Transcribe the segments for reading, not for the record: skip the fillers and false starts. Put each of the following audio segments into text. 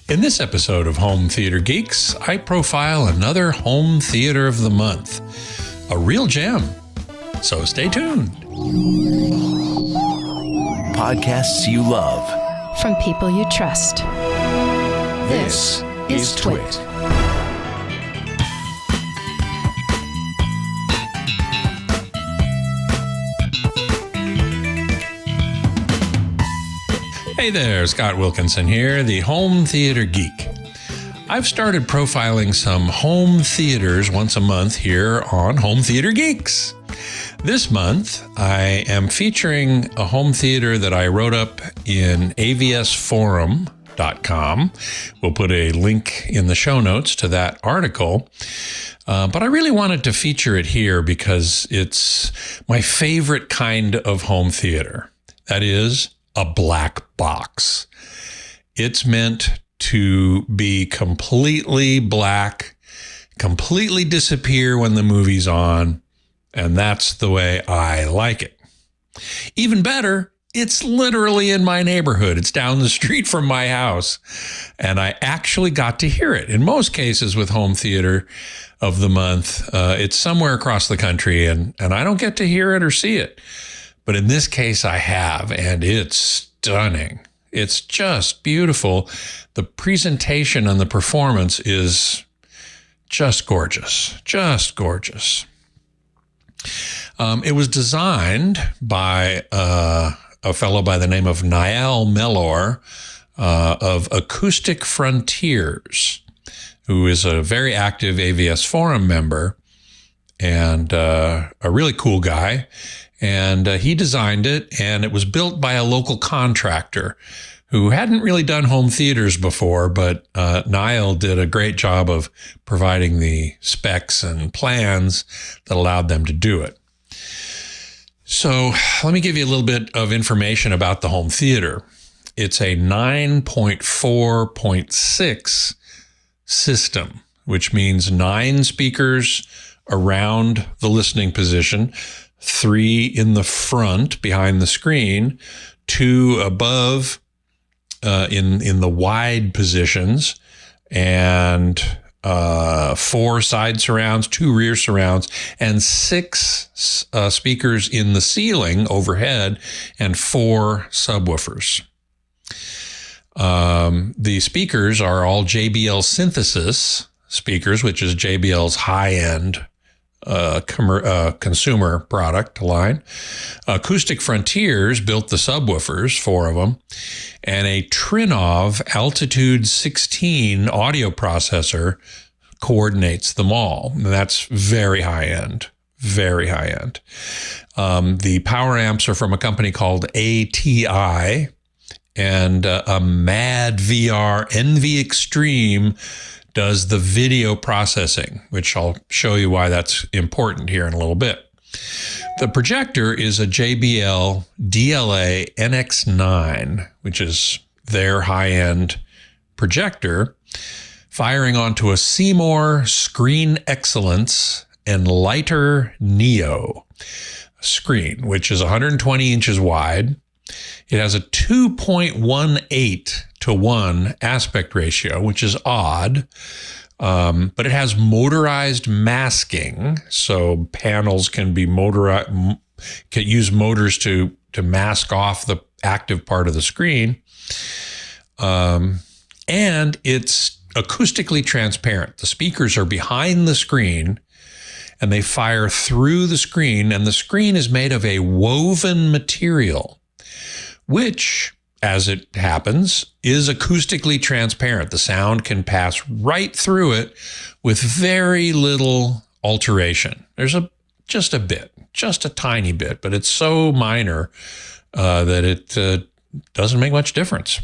In this episode of Home Theater Geeks, I profile another home theater of the month, a real gem. So stay tuned. Podcasts you love. From people you trust. This is TWiT. Hey there, Scott Wilkinson here, the Home Theater Geek. I've started profiling some home theaters once a month here on Home Theater Geeks. This month, I am featuring a home theater that I wrote up in avsforum.com. We'll put a link in the show notes to that article. But I really wanted to feature it here because it's my favorite kind of home theater. That is, a black box. It's meant to be completely black, completely disappear when the movie's on, and that's the way I like it. Even better, it's literally in my neighborhood. It's down the street from my house, and I actually got to hear it. In most cases with home theater of the month, it's somewhere across the country, and I don't get to hear it or see it. But in this case, I have, and it's stunning. It's just beautiful. The presentation and the performance is just gorgeous, just gorgeous. It was designed by a fellow by the name of Niall Mellor of Acoustic Frontiers, who is a very active AVS Forum member and a really cool guy. And he designed it, and it was built by a local contractor who hadn't really done home theaters before, but Niall did a great job of providing the specs and plans that allowed them to do it. So let me give you a little bit of information about the home theater. It's a 9.4.6 system, which means 9 speakers around the listening position, 3 in the front behind the screen, 2 above in the wide positions, and 4 side surrounds, 2 rear surrounds, and 6 speakers in the ceiling overhead, and 4 subwoofers. The speakers are all JBL Synthesis speakers, which is JBL's high-end consumer product line. Acoustic Frontiers built the subwoofers, 4 of them, and a Trinov Altitude 16 audio processor coordinates them all. And that's very high end, very high end. The power amps are from a company called ATI, and a Mad VR NV Extreme does the video processing, which I'll show you why that's important here in a little bit. The projector is a JBL DLA NX9, which is their high-end projector, firing onto a Seymour Screen Excellence and Lighter Neo screen, which is 120 inches wide. It has a 2.18 to 1 aspect ratio, which is odd, but it has motorized masking, so panels can be motorized, can use motors to mask off the active part of the screen, and it's acoustically transparent. The speakers are behind the screen, and they fire through the screen, and the screen is made of a woven material, which, as it happens, is acoustically transparent. The sound can pass right through it with very little alteration. There's just a bit, just a tiny bit, but it's so minor that it doesn't make much difference.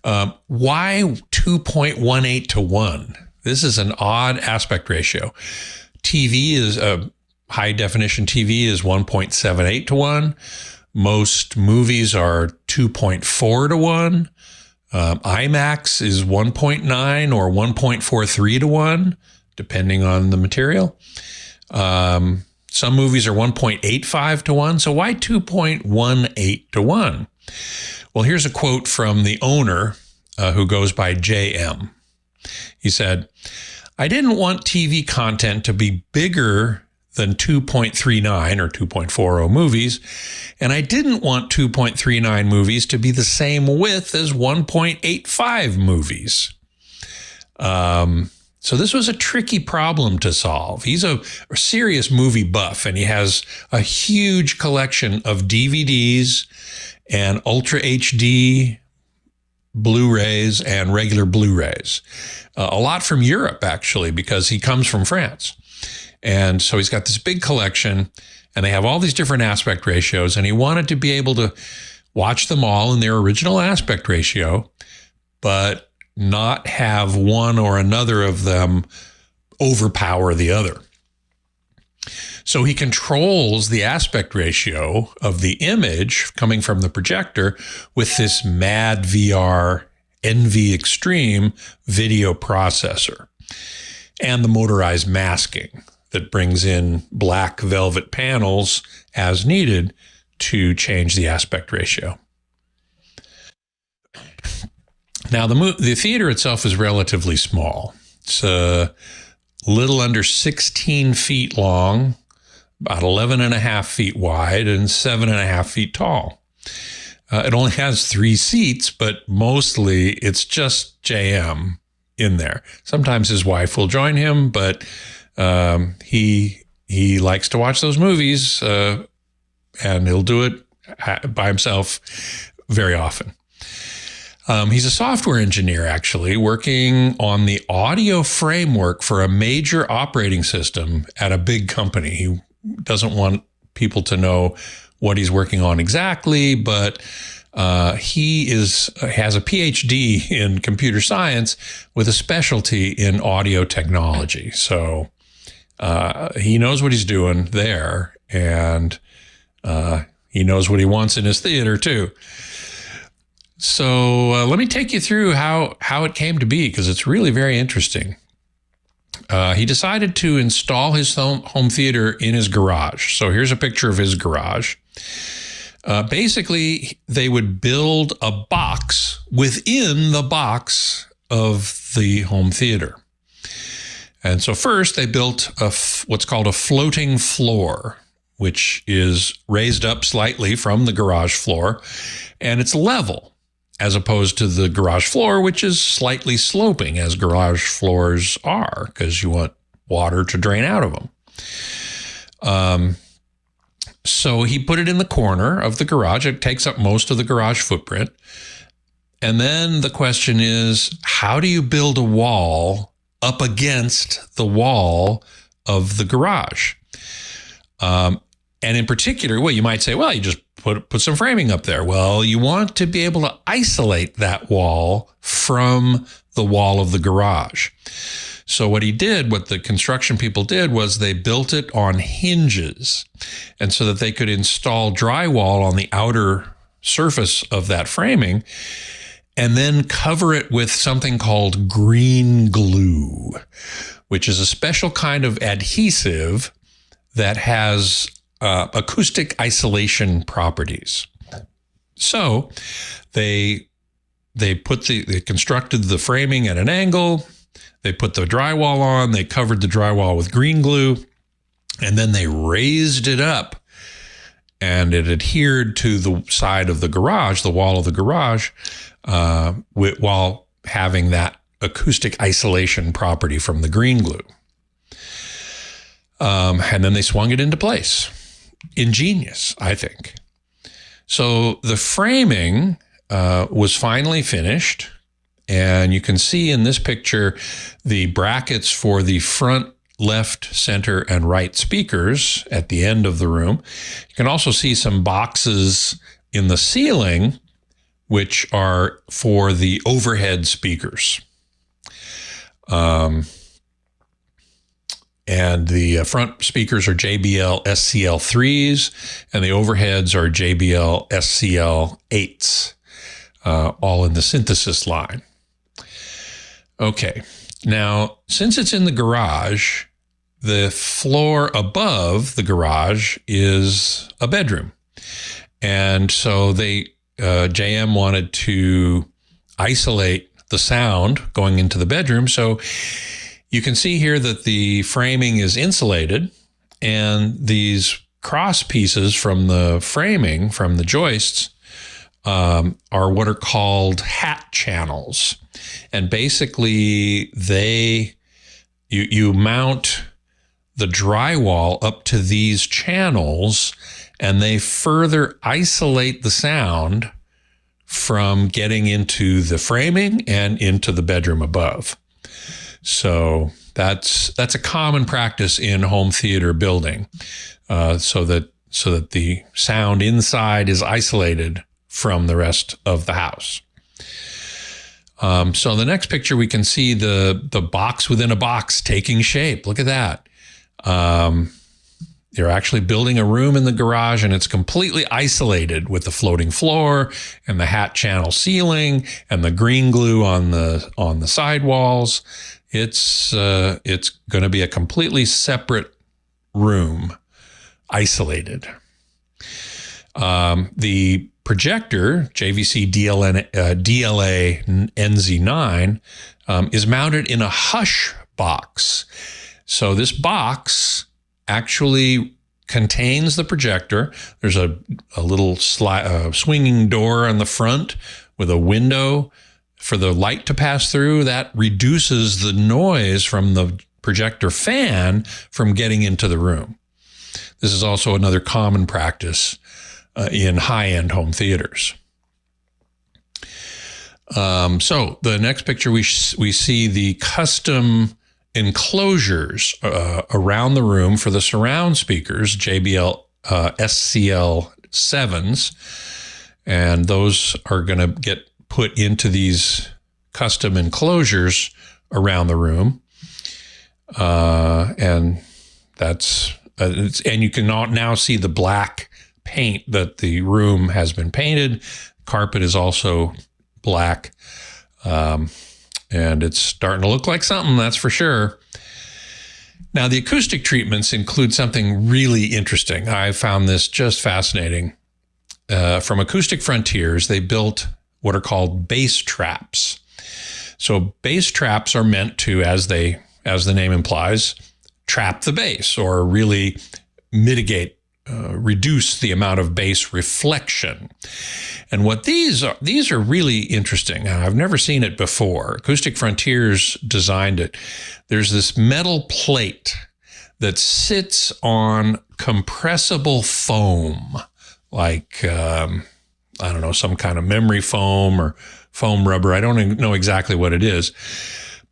Why 2.18 to 1? This is an odd aspect ratio. TV is a high definition TV is 1.78 to 1. Most movies are 2.4 to 1. IMAX is 1.9 or 1.43 to 1, depending on the material. Some movies are 1.85 to 1. So why 2.18 to 1? Well, here's a quote from the owner who goes by JM. He said, I didn't want TV content to be bigger than 2.39 or 2.40 movies, and I didn't want 2.39 movies to be the same width as 1.85 movies. So this was a tricky problem to solve. He's a serious movie buff, and he has a huge collection of DVDs and Ultra HD Blu-rays and regular Blu-rays. A lot from Europe, actually, because he comes from France. And so he's got this big collection, and they have all these different aspect ratios, and he wanted to be able to watch them all in their original aspect ratio, but not have one or another of them overpower the other. So he controls the aspect ratio of the image coming from the projector with this Mad VR NV Extreme video processor and the motorized masking that brings in black velvet panels as needed to change the aspect ratio. Now, the theater itself is relatively small. It's a little under 16 feet long, about 11 and a half feet wide, and 7.5 feet tall. It only has 3 seats, but mostly it's just JM in there. Sometimes his wife will join him, but he likes to watch those movies, and he'll do it by himself very often. He's a software engineer, actually, working on the audio framework for a major operating system at a big company. He doesn't want people to know what he's working on exactly, but he has a PhD in computer science with a specialty in audio technology. So he knows what he's doing there, and he knows what he wants in his theater, too. So let me take you through how it came to be, because it's really very interesting. He decided to install his home theater in his garage. So here's a picture of his garage. Basically, they would build a box within the box of the home theater. And so first they built what's called a floating floor, which is raised up slightly from the garage floor, and it's level, as opposed to the garage floor, which is slightly sloping, as garage floors are, because you want water to drain out of them. So he put it in the corner of the garage. It takes up most of the garage footprint. And then the question is, how do you build a wall up against the wall of the garage? And in particular, well, you might say, well, you just put some framing up there. Well, you want to be able to isolate that wall from the wall of the garage. So what the construction people did was they built it on hinges, and so that they could install drywall on the outer surface of that framing and then cover it with something called green glue, which is a special kind of adhesive that has acoustic isolation properties. So they constructed the framing at an angle. They put the drywall on. They covered the drywall with green glue, and then they raised it up, and it adhered to the side of the garage, the wall of the garage, while having that acoustic isolation property from the green glue. And then they swung it into place. Ingenious, I think. So the framing was finally finished, and you can see in this picture the brackets for the front, left, center, and right speakers at the end of the room. You can also see some boxes in the ceiling, which are for the overhead speakers. And the front speakers are JBL SCL3s, and the overheads are JBL SCL8s, all in the synthesis line. Okay, now, since it's in the garage, the floor above the garage is a bedroom. And so JM wanted to isolate the sound going into the bedroom. So you can see here that the framing is insulated, and these cross pieces from the framing, from the joists, are what are called hat channels. And basically you mount the drywall up to these channels, and they further isolate the sound from getting into the framing and into the bedroom above. So that's a common practice in home theater building, so that the sound inside is isolated from the rest of the house. So the next picture, we can see the box within a box taking shape. Look at that. You're actually building a room in the garage, and it's completely isolated with the floating floor and the hat channel ceiling and the green glue on the sidewalls. It's going to be a completely separate room, isolated. The projector, JVC DLA NZ9, is mounted in a hush box. So this box actually contains the projector. There's a little swinging door on the front with a window for the light to pass through. That reduces the noise from the projector fan from getting into the room. This is also another common practice in high-end home theaters. So the next picture, we see the custom enclosures around the room for the surround speakers, JBL SCL 7s, and those are going to get put into these custom enclosures around the room, and you can now see the black paint that the room has been painted. Carpet is also black. And it's starting to look like something, that's for sure. Now, the acoustic treatments include something really interesting. I found this just fascinating. From Acoustic Frontiers, they built what are called bass traps. So bass traps are meant to, as the name implies, trap the bass, or really mitigate, reduce the amount of bass reflection. And what these are really interesting. I've never seen it before. Acoustic Frontiers designed it. There's this metal plate that sits on compressible foam, like, I don't know, some kind of memory foam or foam rubber. I don't know exactly what it is.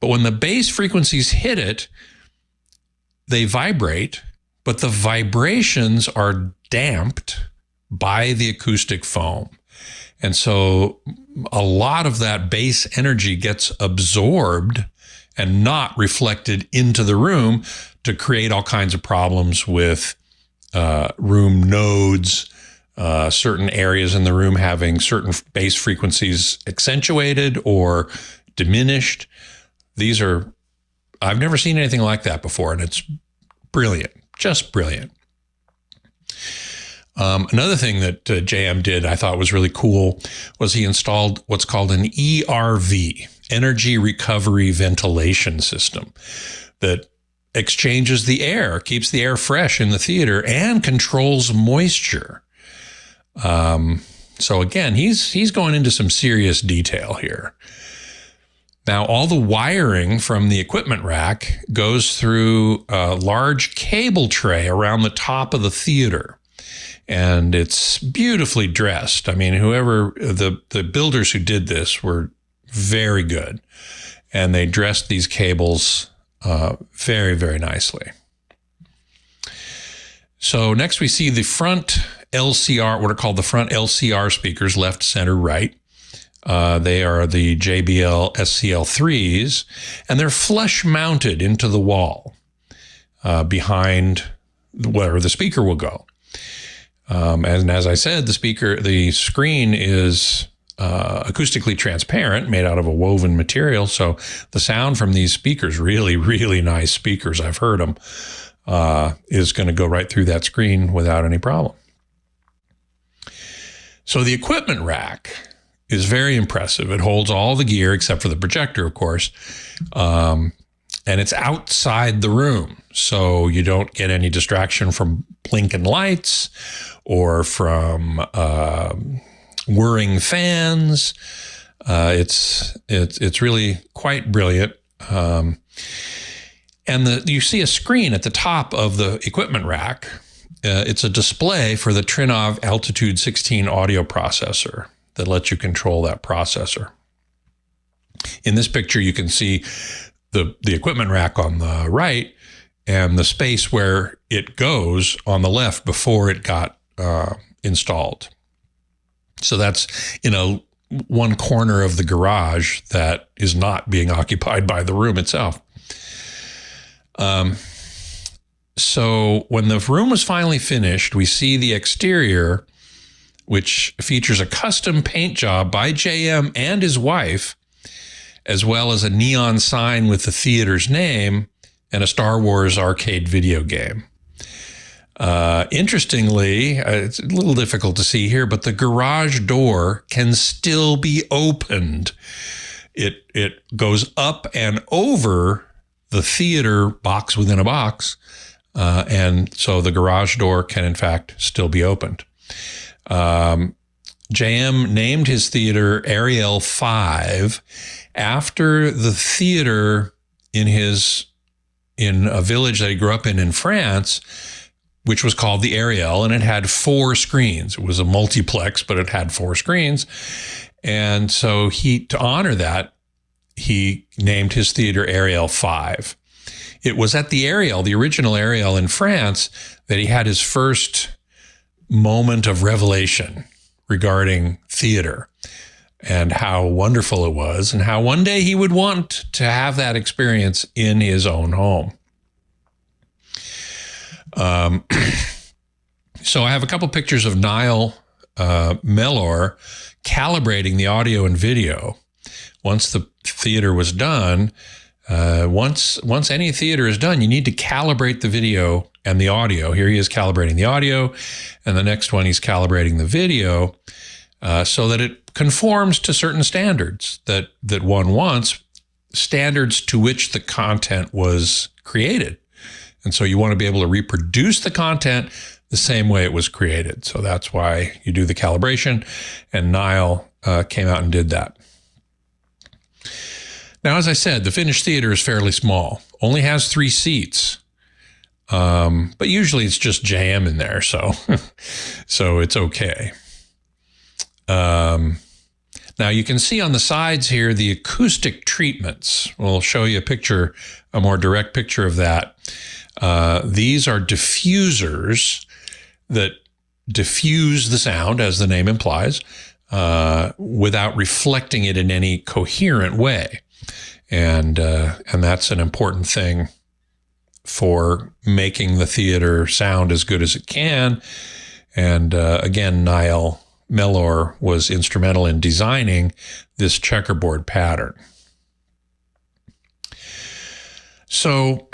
But when the bass frequencies hit it, they vibrate, but the vibrations are damped by the acoustic foam. And so a lot of that bass energy gets absorbed and not reflected into the room to create all kinds of problems with room nodes, certain areas in the room having certain bass frequencies accentuated or diminished. I've never seen anything like that before, and it's brilliant, just brilliant. Another thing that JM did I thought was really cool was he installed what's called an ERV, Energy Recovery Ventilation System, that exchanges the air, keeps the air fresh in the theater, and controls moisture. So again, he's going into some serious detail here. Now, all the wiring from the equipment rack goes through a large cable tray around the top of the theater. And it's beautifully dressed. I mean, whoever, the builders who did this were very good. And they dressed these cables very, very nicely. So next we see the front LCR, what are called the front LCR speakers, left, center, right. They are the JBL SCL3s, and they're flush mounted into the wall behind where the speaker will go. And as I said, the screen is acoustically transparent, made out of a woven material. So the sound from these speakers, really, really nice speakers, I've heard them, is going to go right through that screen without any problem. So the equipment rack is very impressive. It holds all the gear except for the projector, of course. And it's outside the room, so you don't get any distraction from blinking lights or from whirring fans. It's really quite brilliant. And you see a screen at the top of the equipment rack. It's a display for the Trinov Altitude 16 audio processor that lets you control that processor. In this picture, you can see the equipment rack on the right and the space where it goes on the left before it got installed. So that's in one corner of the garage that is not being occupied by the room itself. So when the room was finally finished, we see the exterior, which features a custom paint job by JM and his wife, as well as a neon sign with the theater's name and a Star Wars arcade video game. Interestingly, it's a little difficult to see here, but the garage door can still be opened. It goes up and over the theater box within a box, and so the garage door can in fact still be opened. JM named his theater Ariel 5 after the theater in a village that he grew up in France, which was called the Ariel, and it had 4 screens. It was a multiplex, but it had 4 screens. And so to honor that, he named his theater Ariel 5. It was at the Ariel, the original Ariel in France, that he had his first moment of revelation regarding theater and how wonderful it was and how one day he would want to have that experience in his own home. So I have a couple pictures of Niall Mellor calibrating the audio and video. Once the theater was done, once any theater is done, you need to calibrate the video and the audio. Here he is calibrating the audio, and the next one he's calibrating the video so that it conforms to certain standards that one wants, standards to which the content was created. And so you want to be able to reproduce the content the same way it was created. So that's why you do the calibration, and Niall came out and did that. Now, as I said, the finished theater is fairly small, only has 3 seats. But usually it's just JM in there, so it's okay. Now you can see on the sides here the acoustic treatments. We'll show you a more direct picture of that. These are diffusers that diffuse the sound, as the name implies, without reflecting it in any coherent way. And that's an important thing for making the theater sound as good as it can. And again, Niall Mellor was instrumental in designing this checkerboard pattern. So,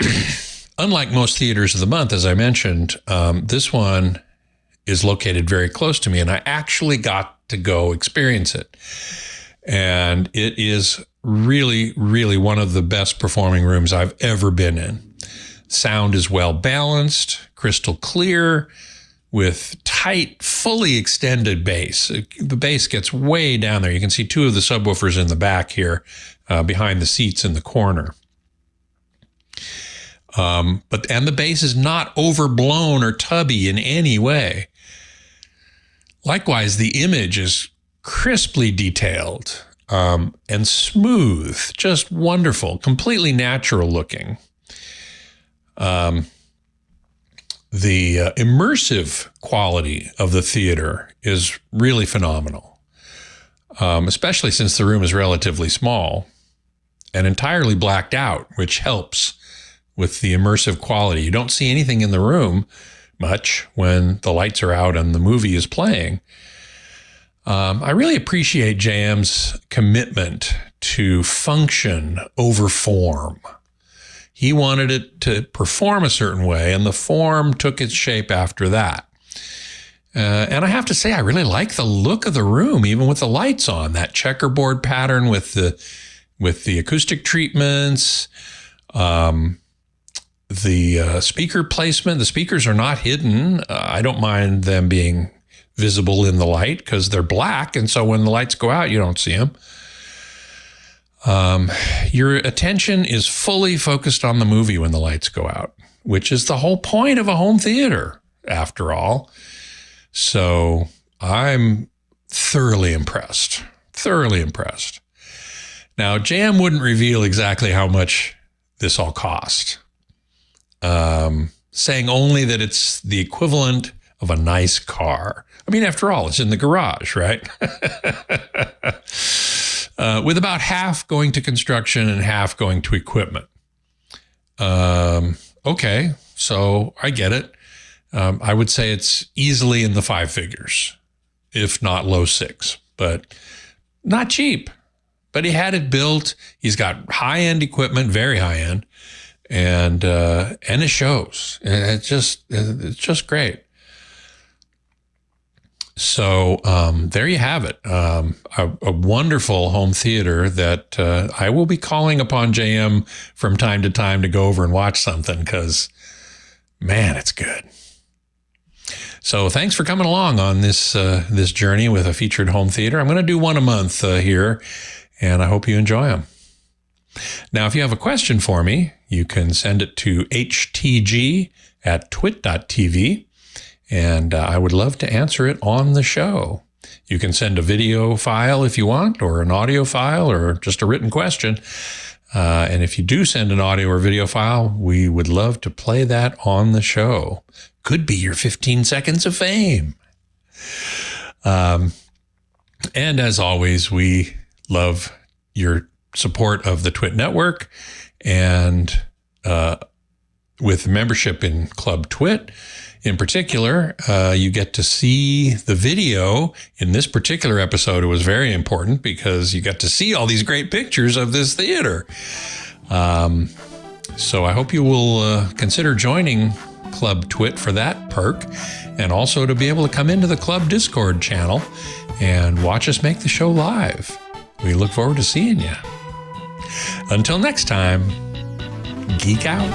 unlike most theaters of the month, as I mentioned, this one is located very close to me, and I actually got to go experience it. And it is really, really one of the best performing rooms I've ever been in. Sound is well balanced, crystal clear, with tight, fully extended bass. The bass gets way down there. You can see 2 of the subwoofers in the back here, behind the seats in the corner. And the bass is not overblown or tubby in any way. Likewise, the image is crisply detailed and smooth, just wonderful, completely natural looking. The immersive quality of the theater is really phenomenal, especially since the room is relatively small and entirely blacked out, which helps with the immersive quality. You don't see anything in the room much when the lights are out and the movie is playing. I really appreciate JM's commitment to function over form. He wanted it to perform a certain way, and the form took its shape after that. And I have to say, I really like the look of the room, even with the lights on. That checkerboard pattern with the acoustic treatments, the speaker placement. The speakers are not hidden. I don't mind them being visible in the light because they're black, and so when the lights go out, you don't see them. Your attention is fully focused on the movie when the lights go out, which is the whole point of a home theater, after all. So I'm thoroughly impressed. Now, JM wouldn't reveal exactly how much this all cost, saying only that it's the equivalent of a nice car. I mean, after all, it's in the garage, right? With about half going to construction and half going to equipment. Okay, so I get it. I would say it's easily in the 5 figures, if not low 6, but not cheap. But he had it built. He's got high-end equipment, very high-end, and it shows. It's just great. So there you have it. A wonderful home theater that I will be calling upon JM from time to time to go over and watch something because, man, it's good. So thanks for coming along on this journey with a featured home theater. I'm going to do one a month here, and I hope you enjoy them. Now, if you have a question for me, you can send it to htg@twit.tv, and I would love to answer it on the show. You can send a video file if you want, or an audio file, or just a written question. And if you do send an audio or video file, we would love to play that on the show. Could be your 15 seconds of fame. And as always, we love your support of the TWiT network. And with membership in Club TWiT, in particular, you get to see the video. In this particular episode, it was very important because you got to see all these great pictures of this theater. So I hope you will consider joining Club TWiT for that perk, and also to be able to come into the Club Discord channel and watch us make the show live. We look forward to seeing you. Until next time, geek out.